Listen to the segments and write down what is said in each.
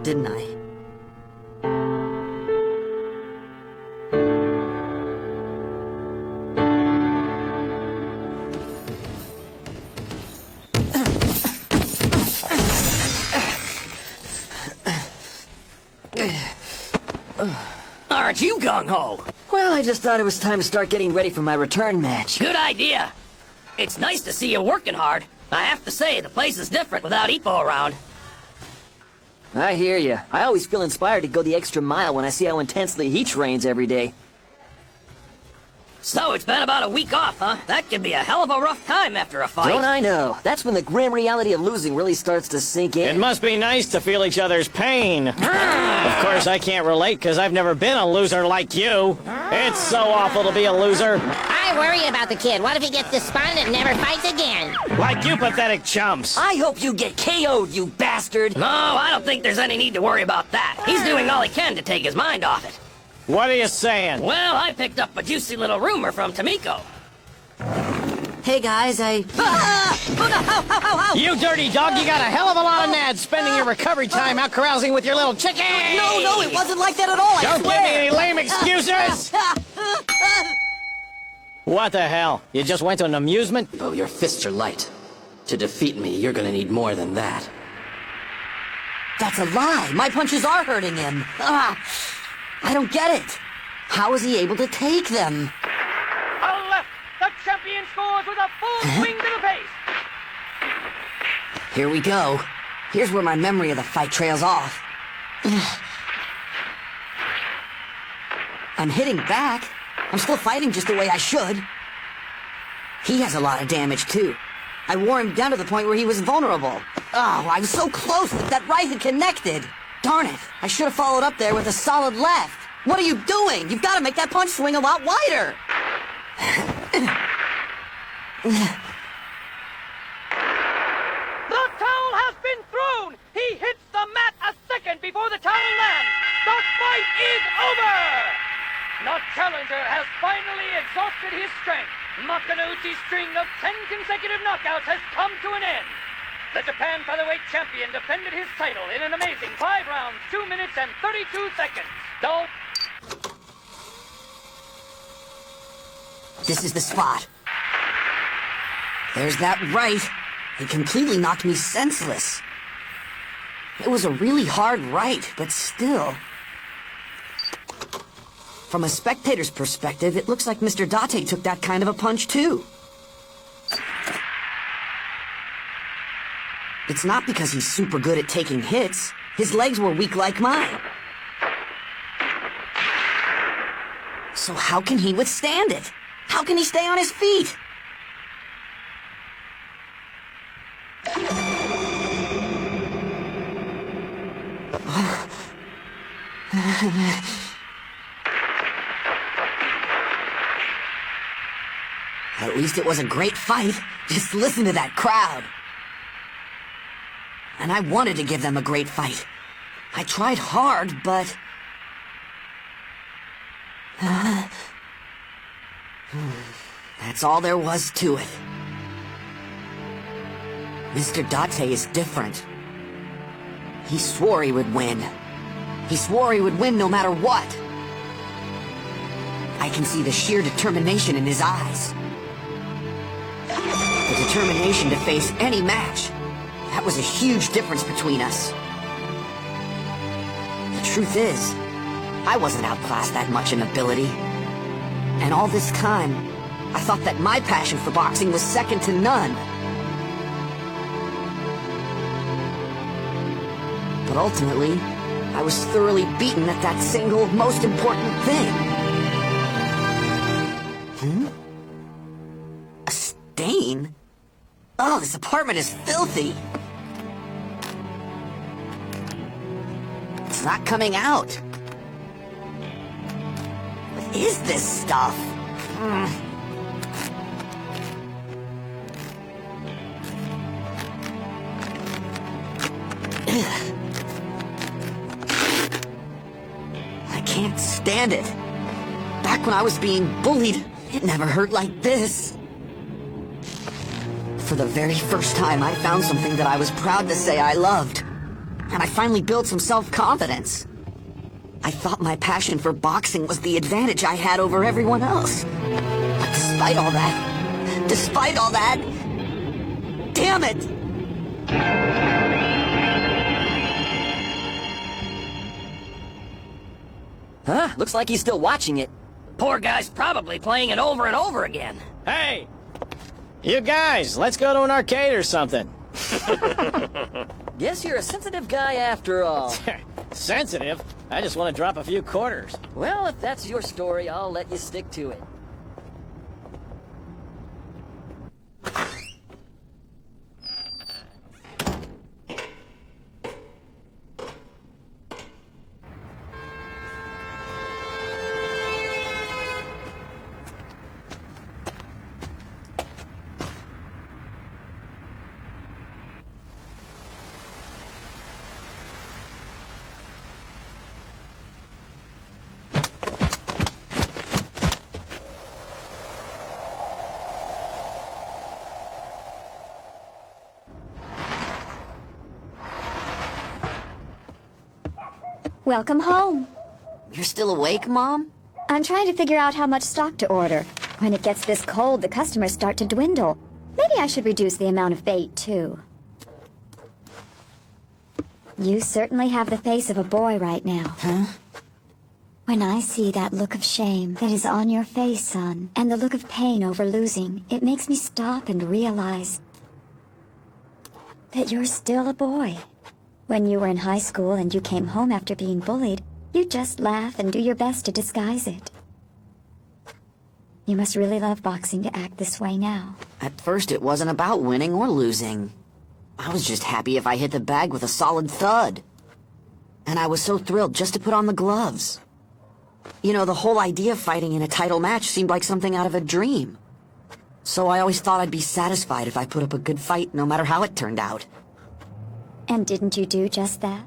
didn't I? Aren't you gung-ho? Well, I just thought it was time to start getting ready for my return match. Good idea. It's nice to see you working hard. I have to say, the place is different without Ippo around. I hear ya. I always feel inspired to go the extra mile when I see how intensely he trains every day. So, it's been about a week off, huh? That can be a hell of a rough time after a fight. Don't I know? That's when the grim reality of losing really starts to sink in. It must be nice to feel each other's pain. Of course, I can't relate because I've never been a loser like you. It's so awful to be a loser. I worry about the kid. What if he gets despondent and never fights again? Like you pathetic chumps. I hope you get KO'd, you bastard! No, I don't think there's any need to worry about that. He's doing all he can to take his mind off it. What are you saying? Well, I picked up a juicy little rumor from Tomiko. Hey guys, You dirty dog, you got a hell of a lot of nads spending your recovery time out carousing with your little chicken! No, it wasn't like that at all, Don't give me any lame excuses! What the hell? You just went to an amusement? Oh, your fists are light. To defeat me, you're gonna need more than that. That's a lie! My punches are hurting him! I don't get it! How is he able to take them? On left, the champion scores with a full swing to the face. Here we go. Here's where my memory of the fight trails off. I'm hitting back. I'm still fighting just the way I should. He has a lot of damage, too. I wore him down to the point where he was vulnerable. Oh, I was so close that right had connected. Darn it. I should have followed up there with a solid left. What are you doing? You've got to make that punch swing a lot wider. The towel has been thrown. He hits the mat a second before the towel lands. The fight is over. The challenger has finally exhausted his strength. Makanouchi's string of 10 consecutive knockouts has come to an end. The Japan featherweight champion defended his title in an amazing 5 rounds, 2 minutes and 32 seconds. Though This is the spot. There's that right. He completely knocked me senseless. It was a really hard right, but still. From a spectator's perspective, it looks like Mr. Date took that kind of a punch, too. It's not because he's super good at taking hits. His legs were weak like mine. So how can he withstand it? How can he stay on his feet? At least it was a great fight. Just listen to that crowd. And I wanted to give them a great fight. I tried hard, but... That's all there was to it. Mr. Date is different. He swore he would win. He swore he would win no matter what. I can see the sheer determination in his eyes. The determination to face any match. That was a huge difference between us. The truth is, I wasn't outclassed that much in ability. And all this time, I thought that my passion for boxing was second to none. But ultimately, I was thoroughly beaten at that single, most important thing. A stain? Oh, this apartment is filthy. It's not coming out. What is this stuff? I can't stand it. Back when I was being bullied, it never hurt like this. For the very first time, I found something that I was proud to say I loved. and I finally built some self-confidence. I thought my passion for boxing was the advantage I had over everyone else. But despite all that, damn it! Huh? Looks like he's still watching it. Poor guy's probably playing it over and over again. Hey! You guys, let's go to an arcade or something. Guess you're a sensitive guy after all. Sensitive? I just want to drop a few quarters. Well, if that's your story, I'll let you stick to it. Welcome home. You're still awake, Mom? I'm trying to figure out how much stock to order. When it gets this cold, the customers start to dwindle. Maybe I should reduce the amount of bait, too. You certainly have the face of a boy right now. Huh? When I see that look of shame that is on your face, son, and the look of pain over losing, it makes me stop and realize that you're still a boy. When you were in high school and you came home after being bullied, you just laugh and do your best to disguise it. You must really love boxing to act this way now. At first, it wasn't about winning or losing. I was just happy if I hit the bag with a solid thud. And I was so thrilled just to put on the gloves. You know, the whole idea of fighting in a title match seemed like something out of a dream. So I always thought I'd be satisfied if I put up a good fight, no matter how it turned out. And didn't you do just that?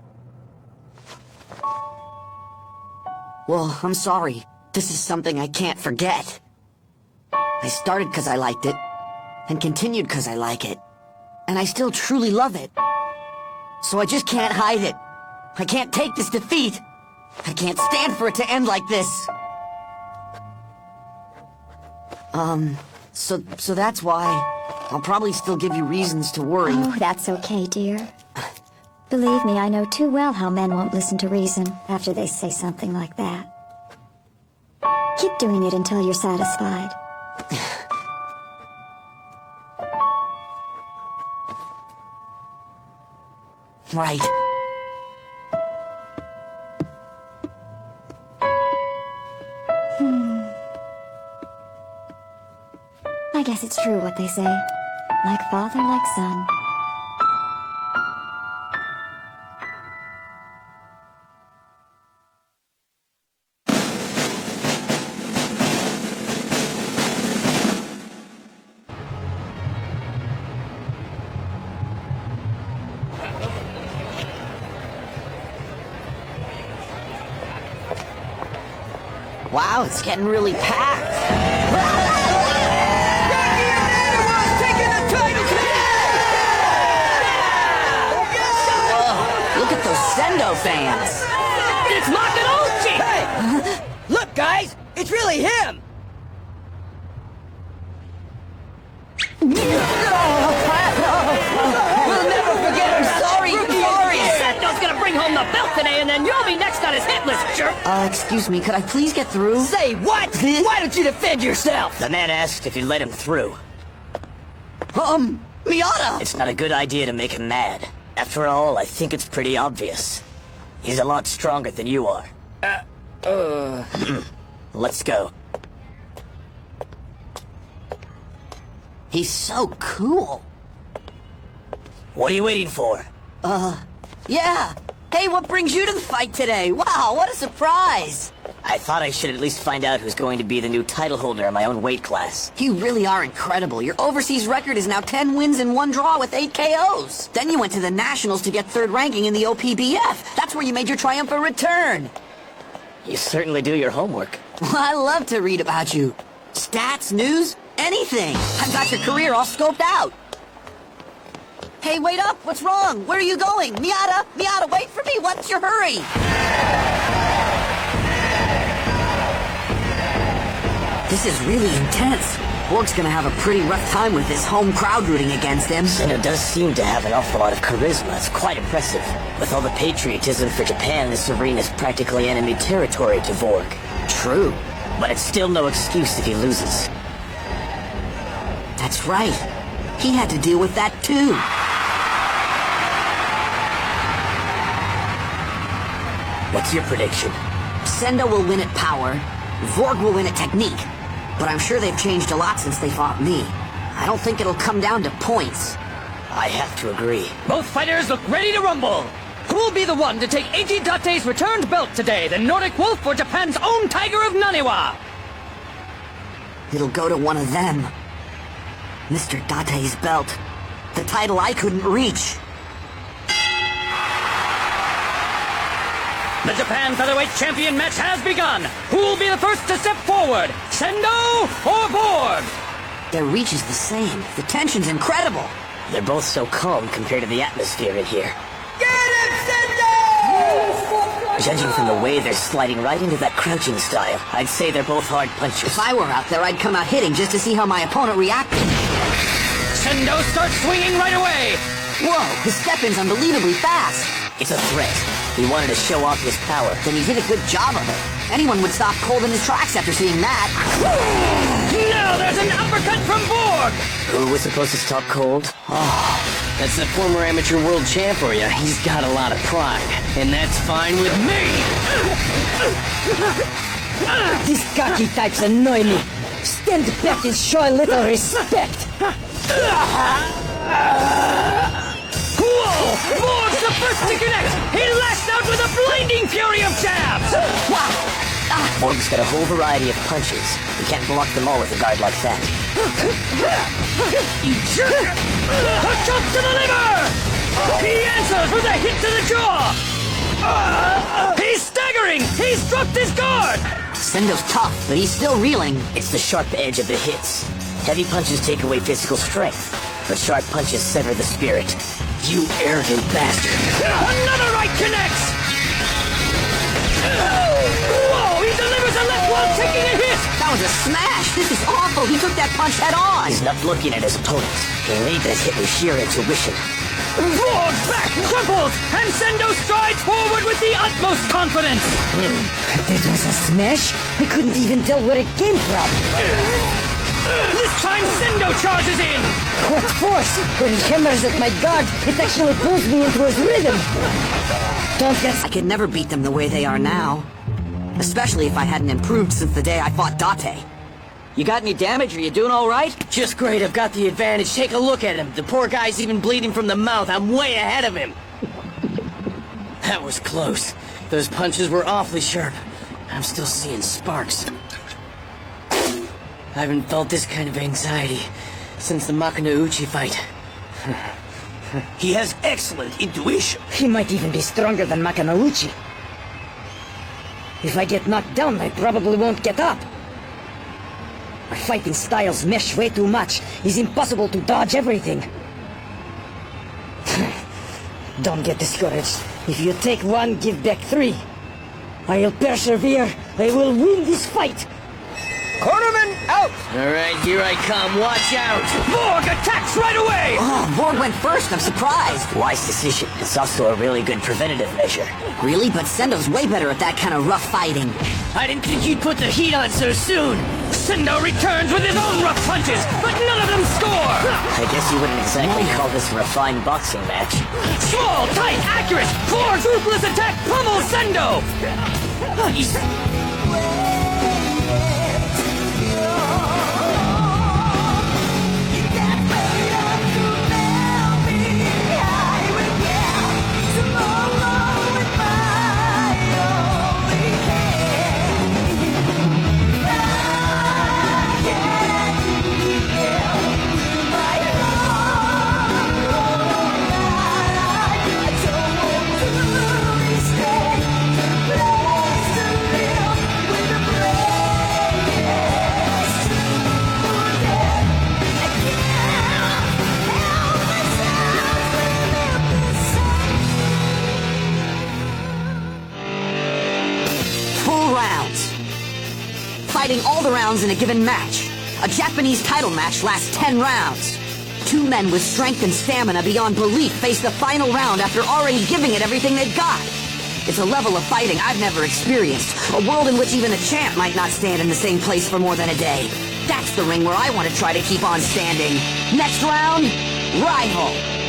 Well, I'm sorry. This is something I can't forget. I started because I liked it, and continued because I like it. And I still truly love it. So I just can't hide it. I can't take this defeat. I can't stand for it to end like this. So that's why I'll probably still give you reasons to worry. Oh, that's okay, dear. Believe me, I know too well how men won't listen to reason after they say something like that. Keep doing it until you're satisfied. Right. I guess it's true what they say. Like father, like son. Wow, it's getting really packed. Look at those Sendo fans. It's Makanouchi! Hey! Look, guys! It's really him! We'll never forget him. Sorry. Sendo's gonna bring home the belt today, and then you'll be next on his hit list, jerk! Excuse me, could I please get through? Say what? Why don't you defend yourself? The man asked if you let him through. Miata! It's not a good idea to make him mad. After all, I think it's pretty obvious. He's a lot stronger than you are. Let's go. He's so cool. What are you waiting for? Yeah. Hey, what brings you to the fight today? Wow, what a surprise. I thought I should at least find out who's going to be the new title holder in my own weight class. You really are incredible. Your overseas record is now 10 wins and 1 draw with 8 KOs. Then you went to the Nationals to get 3rd ranking in the OPBF. That's where you made your triumphant return. You certainly do your homework. Well, I love to read about you. Stats, news, anything. I've got your career all scoped out. Hey, wait up! What's wrong? Where are you going? Miata! Miata, wait for me! What's your hurry? This is really intense. Borg's gonna have a pretty rough time with this home crowd rooting against him. Sendo does seem to have an awful lot of charisma. It's quite impressive. With all the patriotism for Japan, this arena is practically enemy territory to Borg. True. But it's still no excuse if he loses. That's right. He had to deal with that too. What's your prediction? Sendo will win at power, Vorg will win at technique. But I'm sure they've changed a lot since they fought me. I don't think it'll come down to points. I have to agree. Both fighters look ready to rumble. Who will be the one to take Eiji Date's returned belt today? The Nordic Wolf or Japan's own Tiger of Naniwa? It'll go to one of them. Mr. Date's belt. The title I couldn't reach. The Japan Featherweight Champion match has begun. Who will be the first to step forward? Sendo or Borg? Their reach is the same. The tension's incredible. They're both so calm compared to the atmosphere in here. Get him, Sendo! Judging from the way they're sliding right into that crouching style, I'd say they're both hard punchers. If I were out there, I'd come out hitting just to see how my opponent reacted. Sendo starts swinging right away. Whoa, his step-in's unbelievably fast. It's a threat. He wanted to show off his power. Then he did a good job of it. Anyone would stop cold in his tracks after seeing that. Now there's an uppercut from Borg. Who was supposed to stop cold? That's the former amateur world champ for you. He's got a lot of pride, and that's fine with me. These cocky types annoy me. Stand back and show a little respect. Whoa! Borg's the first to connect. He lashed out with a blinding fury of jabs. Wow! Borg's got a whole variety of punches. You can't block them all with a guard like that. You jerk! A chop to the liver! He answers with a hit to the jaw! He's staggering! He's dropped his guard! Sendo's tough, but he's still reeling. It's the sharp edge of the hits. Heavy punches take away physical strength, but sharp punches sever the spirit. You arrogant bastard. Another right connects! Whoa! He delivers a left while taking a hit! That was a smash! This is awful! He took that punch head on! He's not looking at his opponent. He made that hit with sheer intuition. Borg's back crumples, and Sendo strides forward with the utmost confidence! That was a smash? I couldn't even tell where it came from. This time Sendo charges in! What force? When he hammers at my guard, it actually pulls me into his rhythm. Don't get... I could never beat them the way they are now. Especially if I hadn't improved since the day I fought Date. You got any damage? Are you doing all right? Just great. I've got the advantage. Take a look at him. The poor guy's even bleeding from the mouth. I'm way ahead of him. That was close. Those punches were awfully sharp. I'm still seeing sparks. I haven't felt this kind of anxiety since the Makanauchi fight. He has excellent intuition. He might even be stronger than Makanauchi. If I get knocked down, I probably won't get up. Our fighting styles mesh way too much. It's impossible to dodge everything. Don't get discouraged. If you take one, give back three. I'll persevere. I will win this fight. Cornerman out! All right, here I come. Watch out. Borg attacks right away! Oh, Borg went first. I'm surprised. Wise decision. It's also a really good preventative measure. Really? But Sendo's way better at that kind of rough fighting. I didn't think you'd put the heat on so soon. Sendo returns with his own rough punches, but none of them score! I guess you wouldn't exactly call this a refined boxing match. Small, tight, accurate! Borg's ruthless attack pummels Sendo! He's... fighting all the rounds in a given match. A Japanese title match lasts 10 rounds. Two men with strength and stamina beyond belief face the final round after already giving it everything they've got. It's a level of fighting I've never experienced. A world in which even a champ might not stand in the same place for more than a day. That's the ring where I want to try to keep on standing. Next round, Rival.